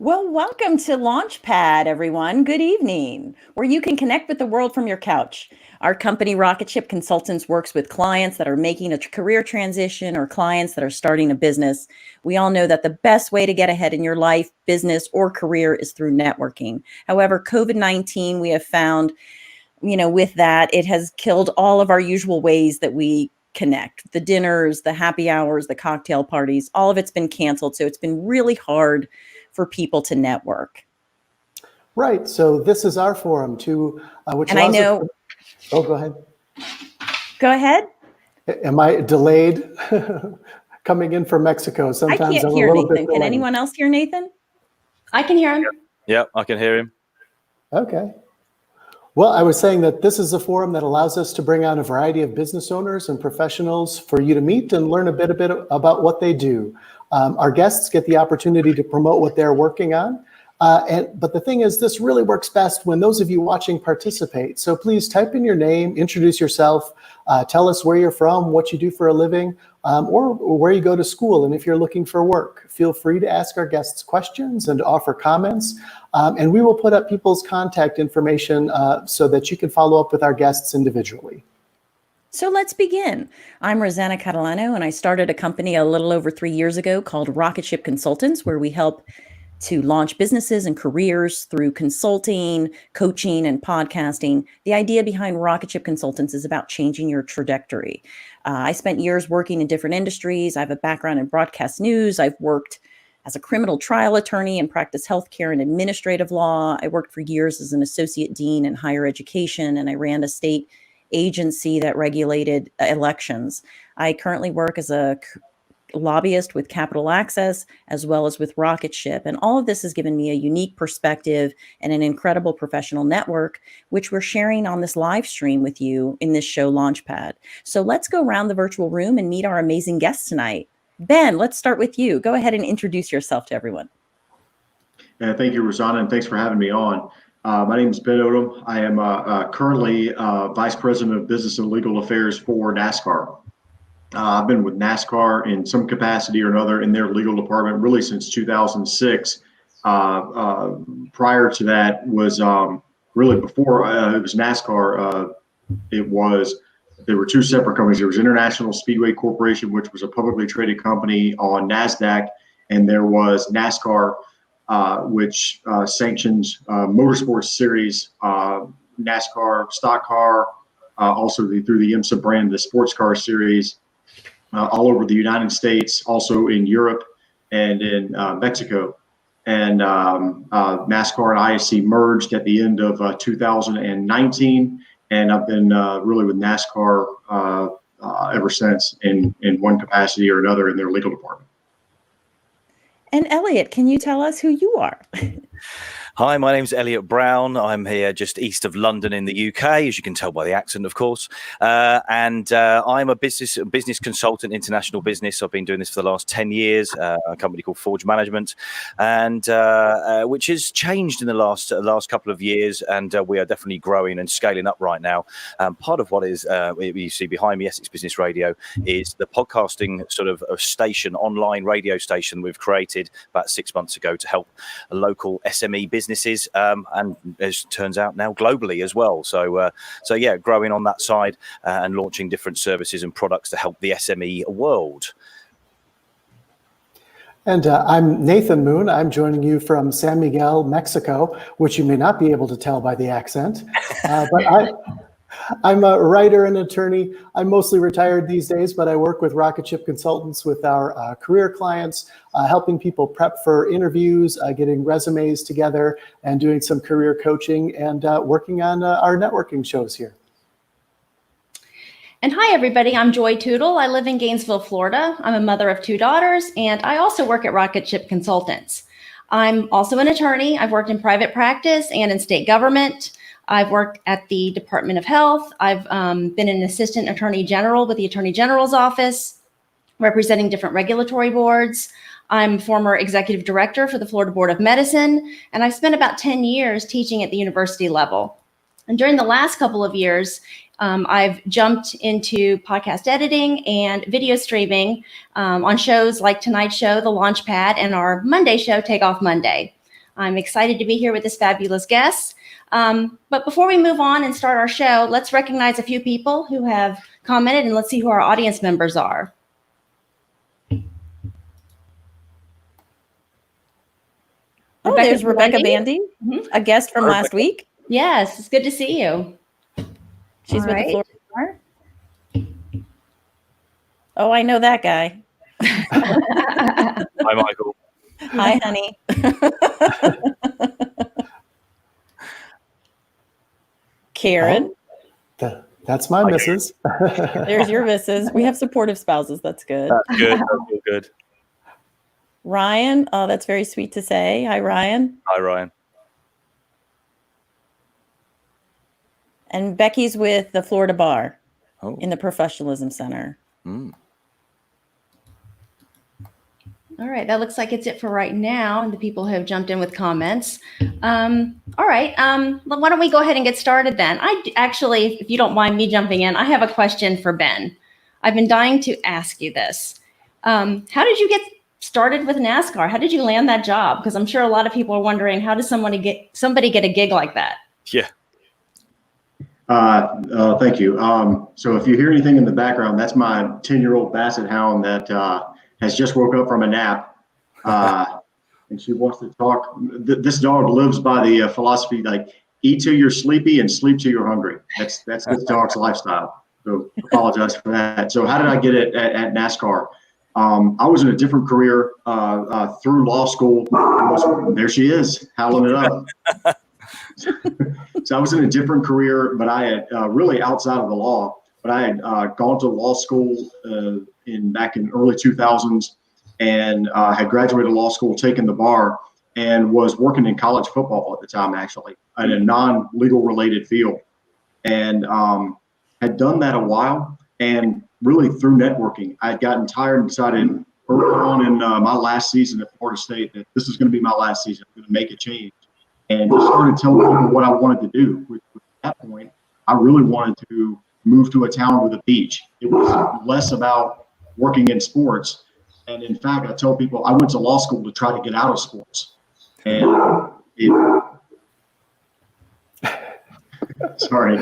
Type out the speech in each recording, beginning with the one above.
Well, welcome to Launchpad, everyone. Good evening, where you can connect with the world from your couch. Our company, Rocket Ship Consultants, works with clients that are making a career transition or clients that are starting a business. We all know that the best way to get ahead in your life, business, or career is through networking. However, COVID-19, we have found, with that, it has killed all of our usual ways that we connect. The dinners, the happy hours, the cocktail parties, all of it's been canceled. So it's been really hard for people to network. Right. So this is our forum to which and I know. Oh, go ahead. Go ahead. Am I delayed? Coming in from Mexico. Sometimes I can't hear Nathan. Can anyone else hear Nathan? I can hear him. Yeah, I can hear him. Okay. Well, I was saying that this is a forum that allows us to bring on a variety of business owners and professionals for you to meet and learn a bit about what they do. Our guests get the opportunity to promote what they're working on. But the thing is, this really works best when those of you watching participate. So please type in your name, introduce yourself, tell us where you're from, what you do for a living, or where you go to school. And if you're looking for work, feel free to ask our guests questions and offer comments. And we will put up people's contact information so that you can follow up with our guests individually. So let's begin. I'm Rosanna Catalano, and I started a company a little over 3 years ago called Rocket Ship Consultants, where we help to launch businesses and careers through consulting, coaching, and podcasting. The idea behind Rocket Ship Consultants is about changing your trajectory. I spent years working in different industries. I have a background in broadcast news. I've worked as a criminal trial attorney and practiced healthcare and administrative law. I worked for years as an associate dean in higher education, and I ran a state agency that regulated elections. I currently work as a lobbyist with Capital Access, as well as with Rocket Ship. And all of this has given me a unique perspective and an incredible professional network, which we're sharing on this live stream with you in this show, Launchpad. So let's go around the virtual room and meet our amazing guests tonight. Ben, let's start with you. Go ahead and introduce yourself to everyone. Thank you, Rosanna, and thanks for having me on. My name is Ben Odom. I am currently Vice President of Business and Legal Affairs for NASCAR. I've been with NASCAR in some capacity or another in their legal department really since 2006. Prior to that was really before it was NASCAR. There were two separate companies. There was International Speedway Corporation, which was a publicly traded company on NASDAQ, and there was NASCAR, which sanctions motorsports series, NASCAR, stock car, also through the IMSA brand, the sports car series, all over the United States, also in Europe and in Mexico. And NASCAR and ISC merged at the end of 2019, and I've been really with NASCAR ever since in one capacity or another in their legal department. And Elliot, can you tell us who you are? Hi, my name's Elliot Brown. I'm here just east of London in the UK, as you can tell by the accent, of course. And I'm a business consultant, international business. I've been doing this for the last 10 years, a company called Forge Management, and which has changed in the last couple of years. And we are definitely growing and scaling up right now. Part of what is you see behind me, Essex Business Radio, is the podcasting sort of station, online radio station we've created about 6 months ago to help local SME businesses, and as it turns out now globally as well. So yeah, growing on that side and launching different services and products to help the SME world. And I'm Nathan Moon. I'm joining you from San Miguel, Mexico, which you may not be able to tell by the accent. But I'm a writer and attorney. I'm mostly retired these days, but I work with Rocket Ship Consultants with our career clients, helping people prep for interviews, getting resumes together, and doing some career coaching and working on our networking shows here. And hi, everybody. I'm Joy Tootle. I live in Gainesville, Florida. I'm a mother of 2 daughters, and I also work at Rocket Ship Consultants. I'm also an attorney. I've worked in private practice and in state government. I've worked at the Department of Health. I've been an assistant attorney general with the Attorney General's office, representing different regulatory boards. I'm former executive director for the Florida Board of Medicine, and I've spent about 10 years teaching at the university level. And during the last couple of years, I've jumped into podcast editing and video streaming on shows like Tonight Show, The Launchpad, and our Monday show, Take Off Monday. I'm excited to be here with this fabulous guest. But before we move on and start our show, let's recognize a few people who have commented, and let's see who our audience members are. Oh, there's Rebecca Bandy, a guest from last week. Yes, it's good to see you. She's All with right. the Florida Bar. Oh, I know that guy. Hi, Michael. Hi, honey. Karen, That's my missus. there's your missus. We have supportive spouses. That's good. Good. That's all good. Ryan, oh, that's very sweet to say. Hi, Ryan. Hi, Ryan. And Becky's with the Florida Bar Oh. in the Professionalism Center. Mm. All right, that looks like it's it for right now, and the people who have jumped in with comments. All right, why don't we go ahead and get started then? Actually, if you don't mind me jumping in, I have a question for Ben. I've been dying to ask you this. How did you get started with NASCAR? How did you land that job? Because I'm sure a lot of people are wondering, how does somebody get a gig like that? Yeah. Thank you. So if you hear anything in the background, that's my 10-year-old Basset Hound that has just woke up from a nap. And she wants to talk. This dog lives by the philosophy, like, eat till you're sleepy and sleep till you're hungry. That's this dog's lifestyle. So apologize for that. So how did I get it at NASCAR? I was in a different career through law school. There she is, howling it up. So I was in a different career, but I had really outside of the law. But I had gone to law school back in early 2000s, and had graduated law school, taken the bar, and was working in college football at the time, actually, in a non-legal related field, and had done that a while. And really through networking, I had gotten tired and decided early on in my last season at Florida State that this is going to be my last season. I'm going to make a change, and just started telling people what I wanted to do. At that point, I really wanted to move to a town with a beach. It was less about working in sports. And in fact, I tell people I went to law school to try to get out of sports. And sorry.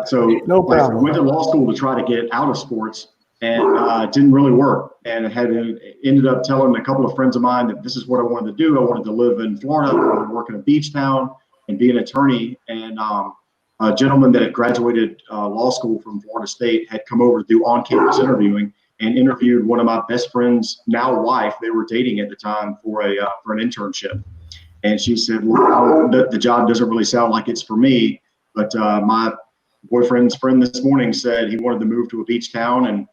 So No problem. I went to law school to try to get out of sports, and it didn't really work. And I ended up telling a couple of friends of mine that this is what I wanted to do. I wanted to live in Florida, I wanted to work in a beach town and be an attorney. And a gentleman that had graduated law school from Florida State had come over to do on-campus interviewing, and interviewed one of my best friends, now wife. They were dating at the time for an internship. And she said, well, the job doesn't really sound like it's for me, but my boyfriend's friend this morning said he wanted to move to a beach town and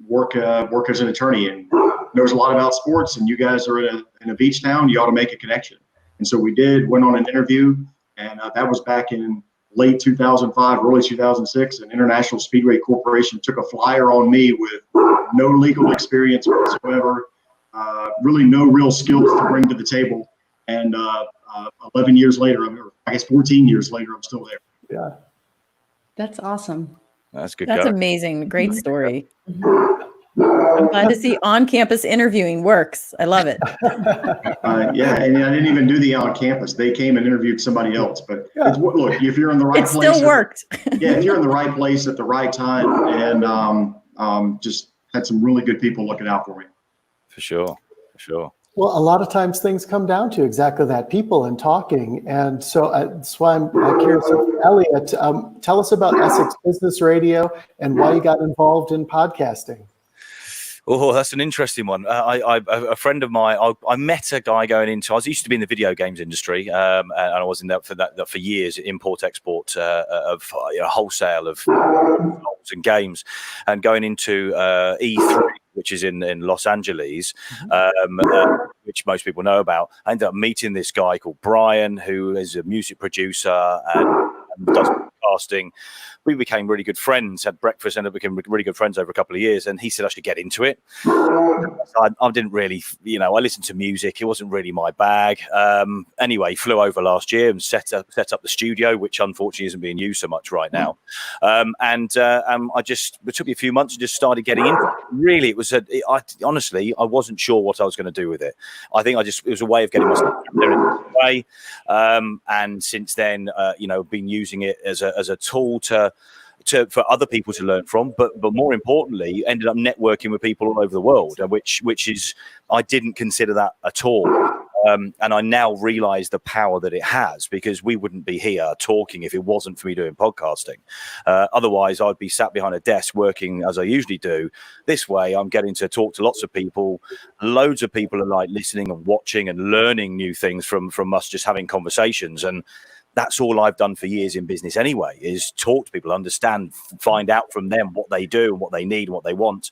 work as an attorney, and knows a lot about sports, and you guys are in a beach town, you ought to make a connection. And so we did, went on an interview, and that was back in late 2005, early 2006, and International Speedway Corporation took a flyer on me with no legal experience whatsoever, really no real skills to bring to the table. And 11 years later, I guess 14 years later, I'm still there. Yeah. That's awesome. That's good. That's Go. amazing. Great story. I'm glad to see on-campus interviewing works. I love it. Yeah, and I didn't even do the on-campus. They came and interviewed somebody else. But Yeah. look, if you're in the right It place, still worked. yeah, if you're in the right place at the right time, and just had some really good people looking out for me. For sure. Well, a lot of times things come down to exactly that, people and talking. And so that's why I'm curious. Elliot, tell us about Essex Business Radio and why you got involved in podcasting. Oh, that's an interesting one. A friend of mine, I met a guy going into. I used to be in the video games industry, and I was in that for years, import export of wholesale of consoles and games, and going into E3, which is in Los Angeles, which most people know about. I ended up meeting this guy called Brian, who is a music producer and does podcasting. We became really good friends, had breakfast, ended up becoming really good friends over a couple of years. And he said I should get into it. I didn't really, I listened to music. It wasn't really my bag. Anyway, he flew over last year and set up the studio, which unfortunately isn't being used so much right now. It took me a few months and just started getting into it. Really, it was honestly, I wasn't sure what I was going to do with it. I think it was a way of getting myself there in this way. And since then, been using it as a tool for other people to learn from, but more importantly, ended up networking with people all over the world, which is, I didn't consider that at all. And I now realize the power that it has, because we wouldn't be here talking if it wasn't for me doing podcasting. Otherwise, I'd be sat behind a desk working as I usually do. This way, I'm getting to talk to lots of people. Loads of people are like listening and watching and learning new things from us just having conversations. And that's all I've done for years in business anyway, is talk to people, understand, find out from them what they do and what they need and what they want.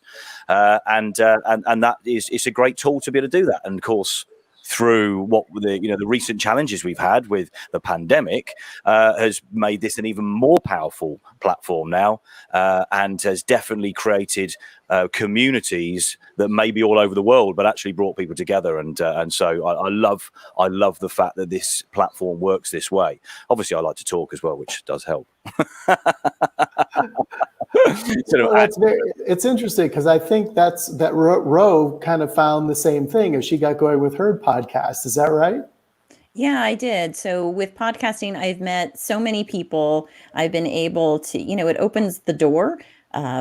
And that it's a great tool to be able to do that. And of course, through what the recent challenges we've had with the pandemic has made this an even more powerful platform now, and has definitely created communities that may be all over the world, but actually brought people together. And so I love the fact that this platform works this way. Obviously, I like to talk as well, which does help. It's interesting, because I think that Ro kind of found the same thing as she got going with her podcast. Is that right? Yeah, I did. So with podcasting, I've met so many people. I've been able to, it opens the door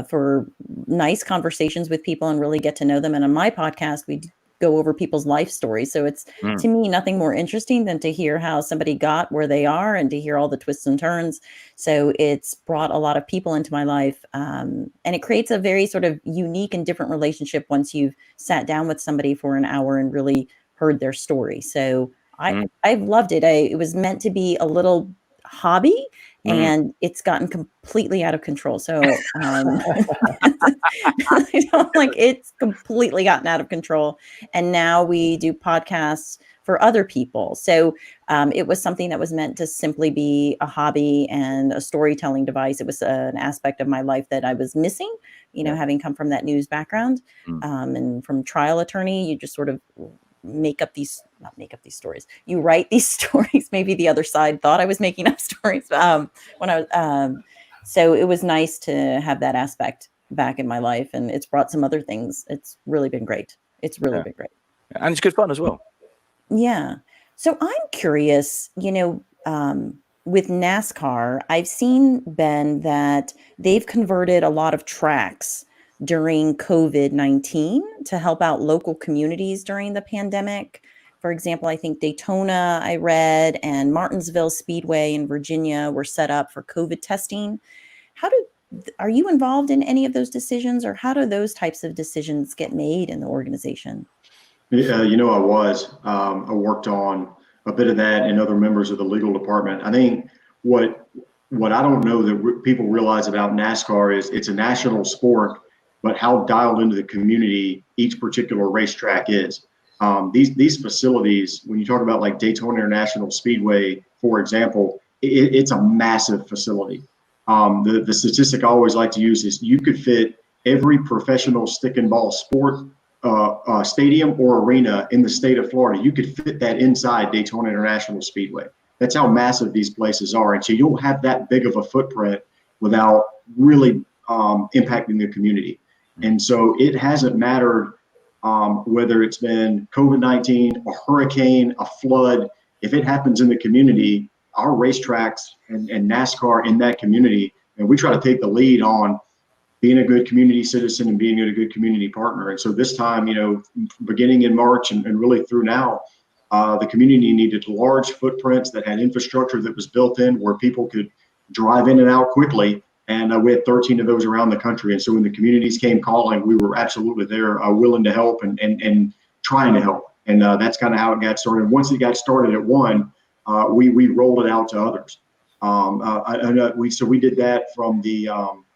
for nice conversations with people and really get to know them. And on my podcast, we go over people's life stories. So it's, to me, nothing more interesting than to hear how somebody got where they are and to hear all the twists and turns. So it's brought a lot of people into my life. And it creates a very sort of unique and different relationship once you've sat down with somebody for an hour and really heard their story. So I've loved it. It was meant to be a little hobby, and it's gotten completely out of control. So it's completely gotten out of control. And now we do podcasts for other people. So it was something that was meant to simply be a hobby and a storytelling device. It was an aspect of my life that I was missing, having come from that news background, and from trial attorney. You just sort of not make up these stories. You write these stories. Maybe the other side thought I was making up stories when I was. So it was nice to have that aspect back in my life, and it's brought some other things. It's really been great. It's really been great, and it's good fun as well. Yeah. So I'm curious. With NASCAR, I've seen, Ben, that they've converted a lot of tracks during COVID-19 to help out local communities during the pandemic. For example, I think Daytona, I read, and Martinsville Speedway in Virginia were set up for COVID testing. Are you involved in any of those decisions, or how do those types of decisions get made in the organization? I was. I worked on a bit of that and other members of the legal department. I think what I don't know that people realize about NASCAR is it's a national sport, but how dialed into the community each particular racetrack is. These facilities, when you talk about like Daytona International Speedway, for example, it's a massive facility. The statistic I always like to use is you could fit every professional stick and ball sport stadium or arena in the state of Florida. You could fit that inside Daytona International Speedway. That's how massive these places are. And so you don't have that big of a footprint without really impacting the community. And so it hasn't mattered whether it's been COVID-19, a hurricane, a flood. If it happens in the community, our racetracks and NASCAR in that community, and we try to take the lead on being a good community citizen and being a good community partner. And so this time, beginning in March and really through now, the community needed large footprints that had infrastructure that was built in where people could drive in and out quickly. And we had 13 of those around the country. And so when the communities came calling, we were absolutely there, willing to help and trying to help. And that's kind of how it got started. Once it got started at one, we rolled it out to others. So we did that from the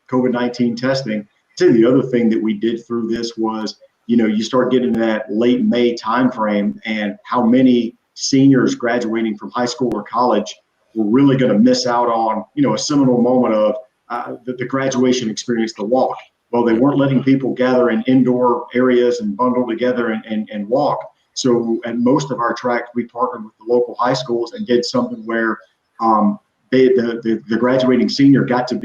COVID-19 testing. The other thing that we did through this was, you start getting to that late May timeframe, and how many seniors graduating from high school or college were really going to miss out on, a seminal moment of the graduation experience, the walk. Well, they weren't letting people gather in indoor areas and bundle together and walk. So at most of our tracks, we partnered with the local high schools and did something where the graduating senior got to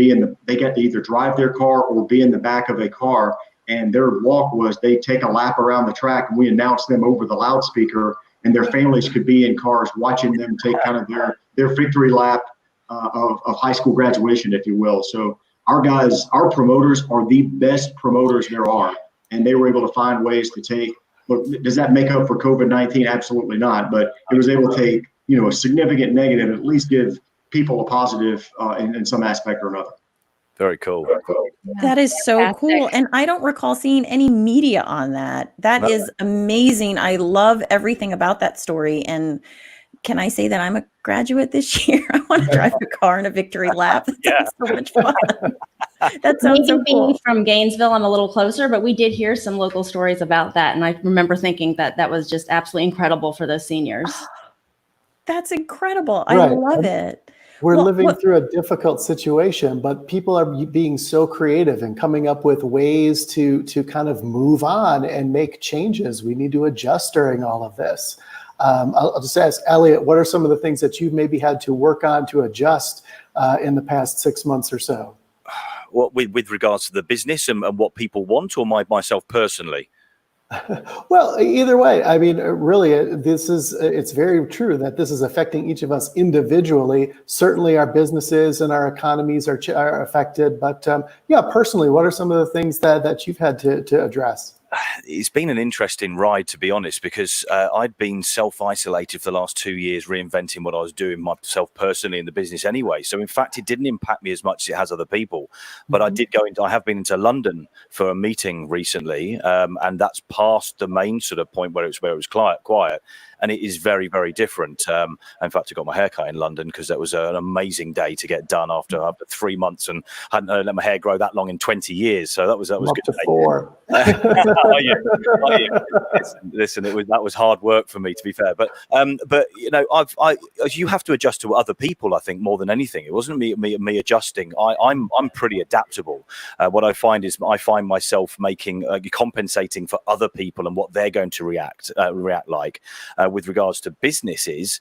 they got to either drive their car or be in the back of a car. And their walk was they take a lap around the track, and we announced them over the loudspeaker, and their families could be in cars watching them take kind of their victory lap of high school graduation, if you will. So our promoters are the best promoters there are. And they were able to find ways to take, look, does that make up for COVID-19? Absolutely not. But it was able to take, a significant negative, and at least give people a positive in some aspect or another. Very cool. That is so cool. And I don't recall seeing any media on that. That is amazing. I love everything about that story. And can I say that I'm a graduate this year? I want to drive a car in a victory lap. That sounds so much fun. That sounds so cool. Being from Gainesville, I'm a little closer, but we did hear some local stories about that. And I remember thinking that was just absolutely incredible for those seniors. That's incredible. Right. I love it. We're living through a difficult situation, but people are being so creative and coming up with ways to kind of move on and make changes. We need to adjust during all of this. I'll just ask Elliot, what are some of the things that you've maybe had to work on to adjust in the past 6 months or so? What with regards to the business and what people want, or myself personally? Well, either way, I mean, really, it's very true that this is affecting each of us individually. Certainly our businesses and our economies are affected. But personally, what are some of the things that you've had to address? It's been an interesting ride, to be honest, because I'd been self-isolated for the last 2 years, reinventing what I was doing myself personally in the business anyway. So in fact, it didn't impact me as much as it has other people. But I have been into London for a meeting recently, and that's past the main sort of point where it was quiet. And it is very, very different. In fact, I got my hair cut in London because that was an amazing day to get done after 3 months, and hadn't let my hair grow that long in 20 years. So that was up good. To 4. Listen, that was hard work for me, to be fair. But you have to adjust to other people. I think more than anything, it wasn't me adjusting. I'm pretty adaptable. What I find is I find myself compensating for other people and what they're going to react like. With regards to businesses,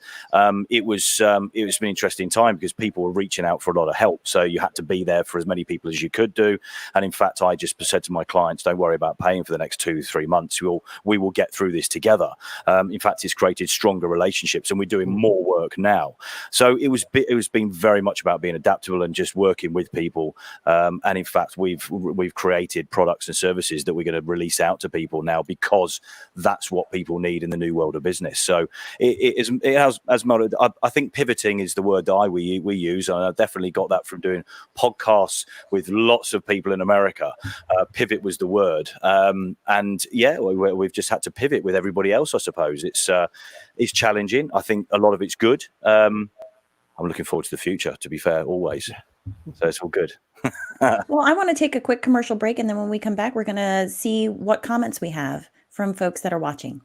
it was an interesting time because people were reaching out for a lot of help. So you had to be there for as many people as you could do. And in fact, I just said to my clients, don't worry about paying for the next 2-3 months. We will get through this together. In fact, it's created stronger relationships, and we're doing more work now. So it was been very much about being adaptable and just working with people. And in fact, we've created products and services that we're going to release out to people now because that's what people need in the new world of business. So it has molded. I think pivoting is the word that we use, and I definitely got that from doing podcasts with lots of people in America. Pivot was the word, we've just had to pivot with everybody else. I suppose it's challenging. I think a lot of it's good. I'm looking forward to the future, to be fair, always. So it's all good. Well, I want to take a quick commercial break, and then when we come back, we're going to see what comments we have from folks that are watching.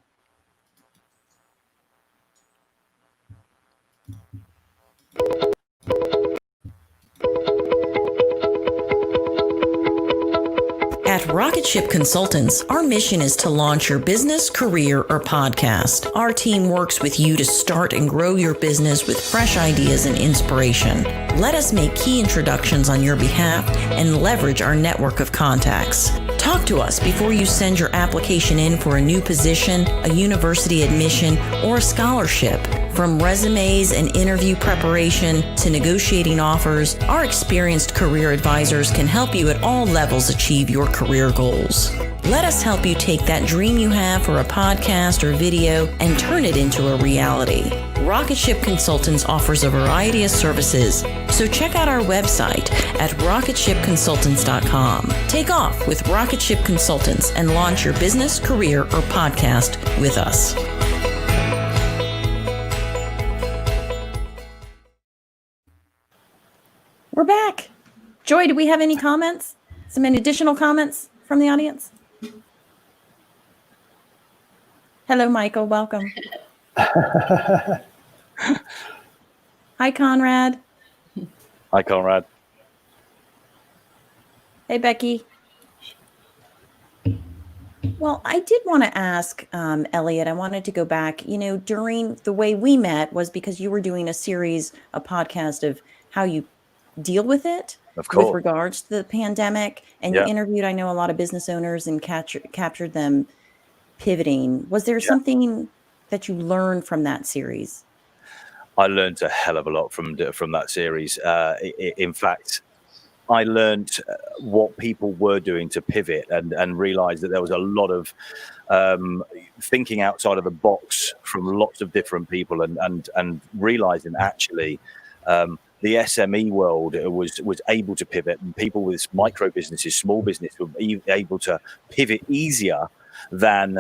At Rocket Ship Consultants, our mission is to launch your business, career, or podcast. Our team works with you to start and grow your business with fresh ideas and inspiration. Let us make key introductions on your behalf and leverage our network of contacts. Talk to us before you send your application in for a new position, a university admission, or a scholarship. From resumes and interview preparation to negotiating offers, our experienced career advisors can help you at all levels achieve your career goals. Let us help you take that dream you have for a podcast or video and turn it into a reality. Rocket Ship Consultants offers a variety of services, so check out our website at rocketshipconsultants.com. Take off with Rocket Ship Consultants and launch your business, career, or podcast with us. We're back. Joy, do we have any comments? Some additional comments from the audience? Hello, Michael. Welcome. Hi, Conrad. Hi, Conrad. Hey, Becky. Well, I did want to ask, Elliot, I wanted to go back, during the way we met was because you were doing a series, a podcast of how you deal with it Of course. with regards to the pandemic. And you interviewed, I know, a lot of business owners and captured them pivoting. Was there something that you learned from that series? I learned a hell of a lot from that series. In fact, I learned what people were doing to pivot and realized that there was a lot of thinking outside of the box from lots of different people and realizing actually the SME world was able to pivot, and people with micro businesses, small business were able to pivot easier than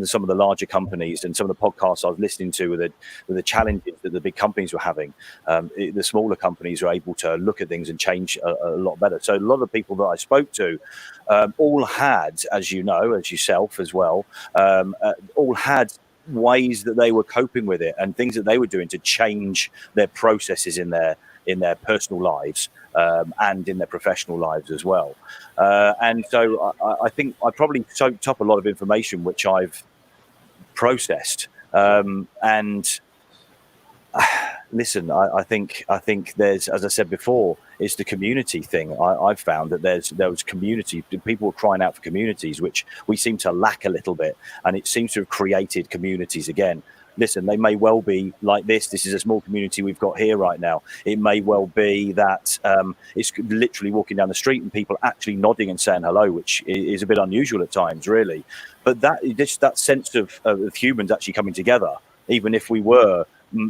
some of the larger companies. And some of the podcasts I was listening to with the challenges that the big companies were having. The smaller companies were able to look at things and change a lot better. So a lot of the people that I spoke to all had, as you know, as yourself as well, all had ways that they were coping with it and things that they were doing to change their processes in their personal lives and in their professional lives as well. And so I think I probably soaked up a lot of information which I've processed. And listen, I think there's, as I said before, it's the community thing. I've found that there was community. People were crying out for communities, which we seem to lack a little bit. And it seems to have created communities again. Listen, they may well be like this. This is a small community we've got here right now. It may well be that it's literally walking down the street and people actually nodding and saying hello, which is a bit unusual at times, really. But that sense of humans actually coming together, even if we were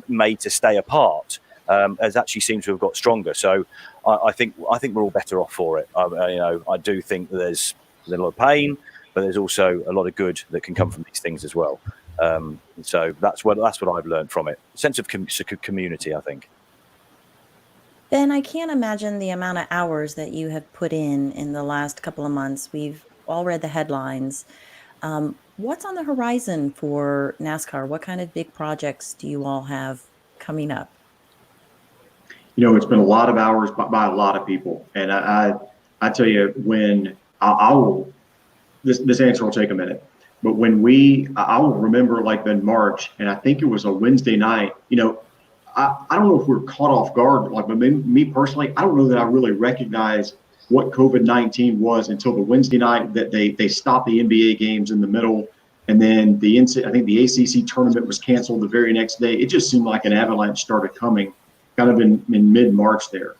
made to stay apart, has actually seemed to have got stronger. So I think we're all better off for it. I do think that there's a lot of pain, but there's also a lot of good that can come from these things as well. So that's what I've learned from it. A sense of community, I think. Ben, I can't imagine the amount of hours that you have put in the last couple of months. We've all read the headlines. What's on the horizon for NASCAR? What kind of big projects do you all have coming up? It's been a lot of hours by a lot of people. And I tell you, when this answer will take a minute. But when I will remember like in March, and I think it was a Wednesday night, I don't know if we were caught off guard, but me personally, I don't know that I really recognized what COVID-19 was until the Wednesday night that they stopped the NBA games in the middle. And then I think the ACC tournament was canceled the very next day. It just seemed like an avalanche started coming kind of in mid-March there.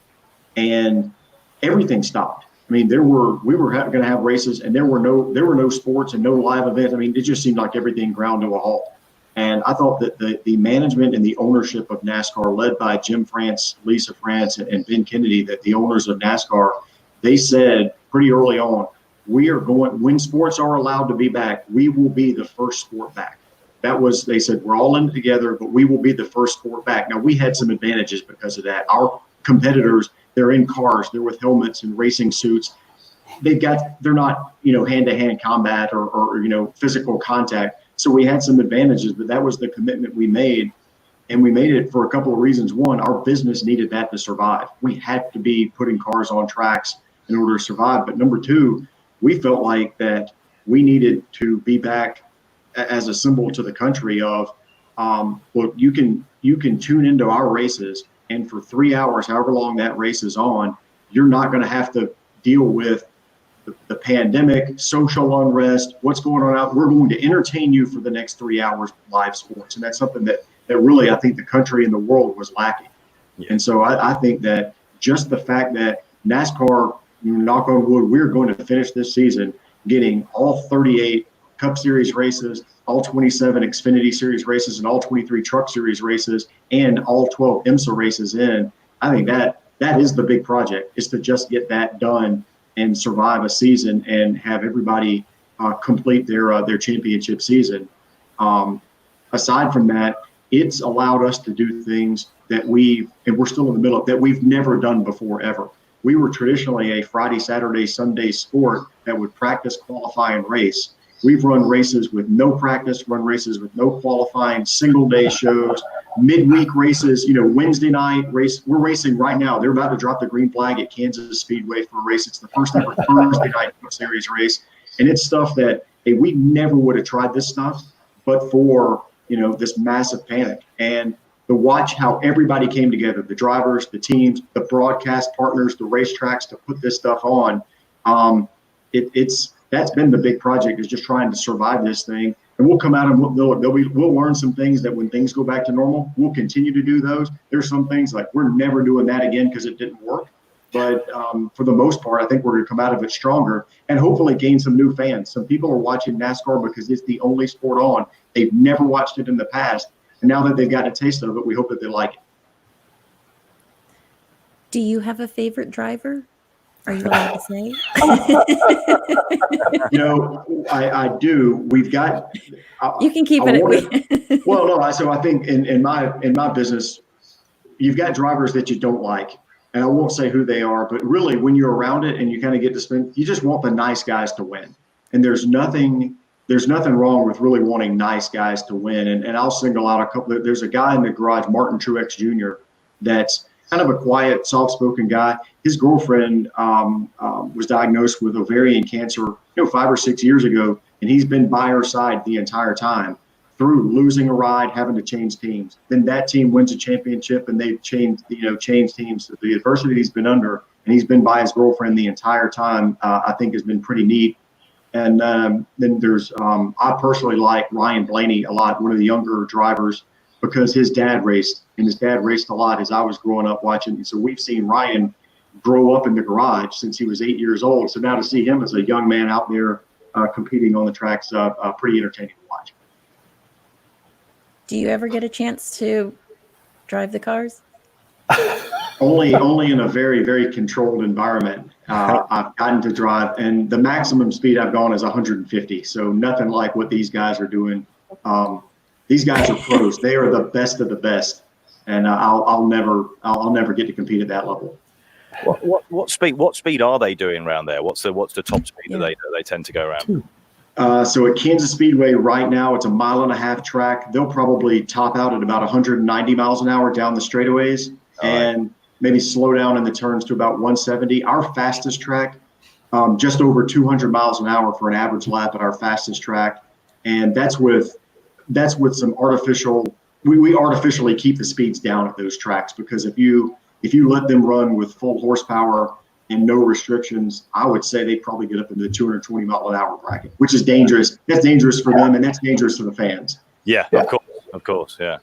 And everything stopped. I mean, we were going to have races, and there were no sports and no live events. I mean, it just seemed like everything ground to a halt. And I thought that the management and the ownership of NASCAR, led by Jim France, Lisa France, and Ben Kennedy, that the owners of NASCAR, they said pretty early on, when sports are allowed to be back, we will be the first sport back. They said, we're all in together, but we will be the first sport back. Now, we had some advantages because of that. Our competitors, they're in cars, they're with helmets and racing suits. They're not, hand-to-hand combat or physical contact. So we had some advantages, but that was the commitment we made. And we made it for a couple of reasons. One, our business needed that to survive. We had to be putting cars on tracks in order to survive. But number two, we felt like that we needed to be back as a symbol to the country of, look, you can tune into our races, and for 3 hours, however long that race is on, you're not going to have to deal with the pandemic, social unrest, what's going on out. We're going to entertain you for the next 3 hours with live sports. And that's something that that really I think the country and the world was lacking. Yeah. And so I think that just the fact that NASCAR, knock on wood, we're going to finish this season getting all 38 Cup Series races, all 27 Xfinity Series races, and all 23 Truck Series races, and all 12 IMSA races in. I think that is the big project, is to just get that done and survive a season and have everybody complete their championship season. Aside from that, it's allowed us to do things that we're still in the middle of, that we've never done before ever. We were traditionally a Friday, Saturday, Sunday sport that would practice, qualify, and race. We've run races with no practice, run races with no qualifying, single day shows, midweek races, Wednesday night race. We're racing right now. They're about to drop the green flag at Kansas Speedway for a race. It's the first ever Thursday night series race. And it's stuff that, hey, we never would have tried this stuff, but for, this massive panic. And to watch how everybody came together, the drivers, the teams, the broadcast partners, the racetracks, to put this stuff on. That's been the big project, is just trying to survive this thing. And we'll come out and we'll learn some things that when things go back to normal, we'll continue to do those. There's some things like we're never doing that again because it didn't work. But for the most part, I think we're going to come out of it stronger and hopefully gain some new fans. Some people are watching NASCAR because it's the only sport on. They've never watched it in the past. And now that they've got a taste of it, we hope that they like it. Do you have a favorite driver? Are you allowed to say? I do. We've got. You can keep it. Well, no. So I think in my business, you've got drivers that you don't like, and I won't say who they are, but really, when you're around it and you kind of get to spend, you just want the nice guys to win. And there's nothing wrong with really wanting nice guys to win. And I'll single out a couple. There's a guy in the garage, Martin Truex Jr., that's kind of a quiet, soft-spoken guy. His girlfriend was diagnosed with ovarian cancer, 5 or 6 years ago, and he's been by her side the entire time through losing a ride, having to change teams. Then that team wins a championship, and they've changed teams. The adversity he's been under, and he's been by his girlfriend the entire time, I think has been pretty neat. And then there's, I personally like Ryan Blaney a lot, one of the younger drivers, because his dad raced, and his dad raced a lot as I was growing up watching. And so we've seen Ryan grow up in the garage since he was 8 years old. So now to see him as a young man out there competing on the tracks, pretty entertaining to watch. Do you ever get a chance to drive the cars? Only in a very, very controlled environment. I've gotten to drive, and the maximum speed I've gone is 150. So nothing like what these guys are doing. These guys are pros. They are the best of the best, and I'll never get to compete at that level. What speed are they doing around there? What's the top speed that they tend to go around? So at Kansas Speedway right now, it's a 1.5 mile track. They'll probably top out at about 190 miles an hour down the straightaways, and maybe slow down in the turns to about 170. Our fastest track, just over 200 miles an hour for an average lap at our fastest track, and that's with some artificial. We artificially keep the speeds down at those tracks, because if you let them run with full horsepower and no restrictions, I would say they probably get up into the 220 mile an hour bracket, which is dangerous. That's dangerous for them, and that's dangerous for the fans. Yeah. Of course, yeah.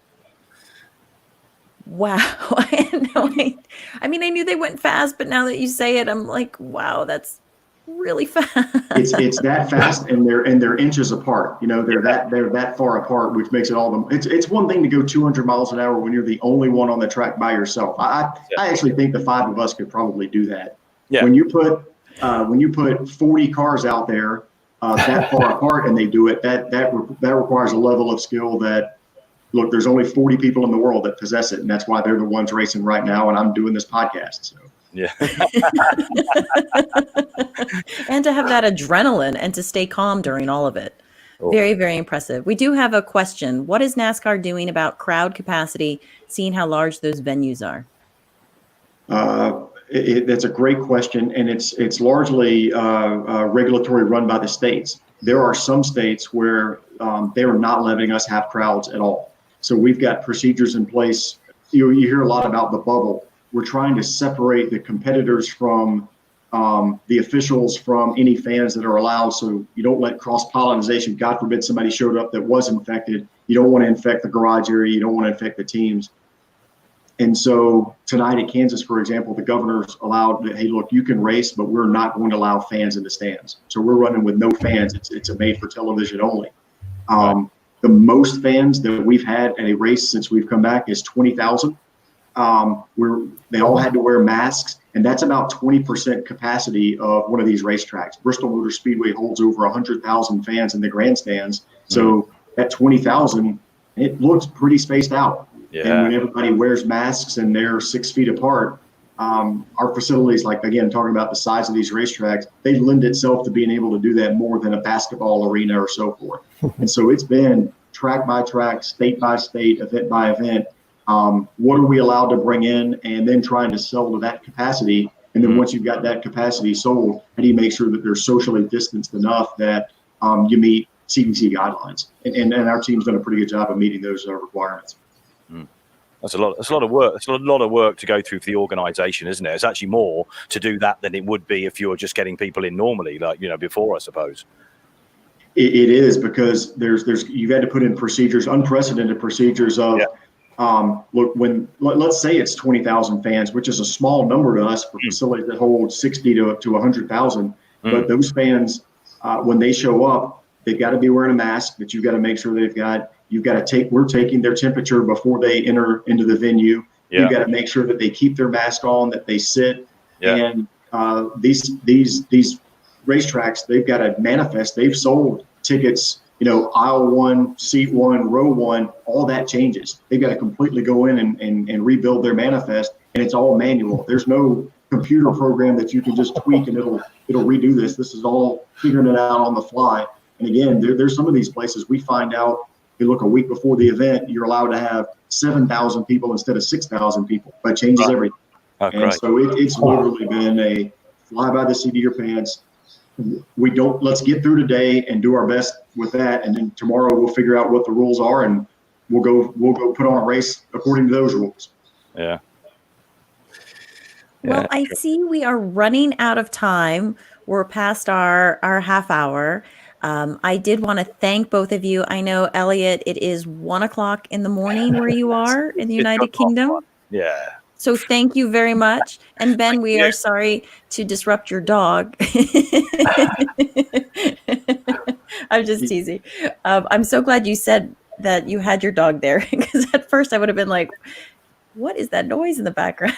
Wow. I mean, I knew they went fast, but now that you say it, I'm like, wow, that's really fast. It's that fast, and they're inches apart. They're that far apart, which makes it all them. It's one thing to go 200 miles an hour when you're the only one on the track by yourself. I actually think the 5 of us could probably do that. Yeah. When you put 40 cars out there that far apart and they do it, that requires a level of skill that, look, there's only 40 people in the world that possess it, and that's why they're the ones racing right now, and I'm doing this podcast. So. Yeah. And to have that adrenaline and to stay calm during all of it. Oh. Very, very impressive. We do have a question. What is NASCAR doing about crowd capacity, seeing how large those venues are? That's a great question, and it's largely regulatory run by the states. There are some states where they are not letting us have crowds at all. So we've got procedures in place. You hear a lot about the bubble. We're trying to separate the competitors from the officials from any fans that are allowed, so you don't let cross-pollination. God forbid somebody showed up that was infected. You don't want to infect the garage area. You don't want to infect the teams. And so tonight at Kansas, for example, the governor's allowed that, hey, look, you can race, but we're not going to allow fans in the stands. So we're running with no fans. It's a made for television only. The most fans that we've had at a race since we've come back is 20,000. They all had to wear masks, and that's about 20% capacity of one of these racetracks. Bristol Motor Speedway holds over 100,000 fans in the grandstands. So at 20,000, it looks pretty spaced out. Yeah. And when everybody wears masks and they're 6 feet apart, our facilities, like, again, talking about the size of these racetracks, they lend itself to being able to do that more than a basketball arena or so forth. And so it's been track by track, state by state, event by event. What are we allowed to bring in, and then trying to sell to that capacity. And then once you've got that capacity sold, how do you make sure that they're socially distanced enough that you meet CDC guidelines? And our team's done a pretty good job of meeting those requirements. That's a lot of work. It's a lot of work to go through for the organisation, isn't it? It's actually more to do that than it would be if you were just getting people in normally, like, before, I suppose. It is, because you've had to put in procedures, unprecedented procedures of, look, let's say it's 20,000 fans, which is a small number to us for facilities that hold 60 to 100,000. But those fans, when they show up, they've got to be wearing a mask. That you've got to make sure we're taking their temperature before they enter into the venue. Yeah. You've got to make sure that they keep their mask on, that they sit. Yeah. And these racetracks, they've got to manifest. They've sold tickets, aisle 1, seat 1, row 1, all that changes. They've got to completely go in and rebuild their manifest, and it's all manual. There's no computer program that you can just tweak and it'll redo this. This is all figuring it out on the fly. And again, there's some of these places we find out, you look a week before the event, you're allowed to have 7,000 people instead of 6,000 people. That changes everything. And so it's literally been a fly by the seat of your pants. Let's get through today and do our best with that. And then tomorrow we'll figure out what the rules are, and we'll go put on a race according to those rules. Yeah. Well, I see we are running out of time. We're past our half hour. I did want to thank both of you. I know, Elliot, it is 1:00 in the morning where you are in the United Kingdom. Yeah. So thank you very much. And Ben, we are sorry to disrupt your dog. I'm just teasing. I'm so glad you said that you had your dog there, because at first I would have been like, what is that noise in the background?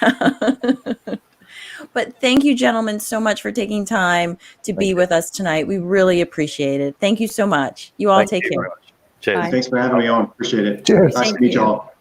But thank you, gentlemen, so much for taking time to be with us tonight. We really appreciate it. Thank you so much. You all take care. Cheers. Thanks for having me on. Appreciate it. Cheers. Nice to meet y'all.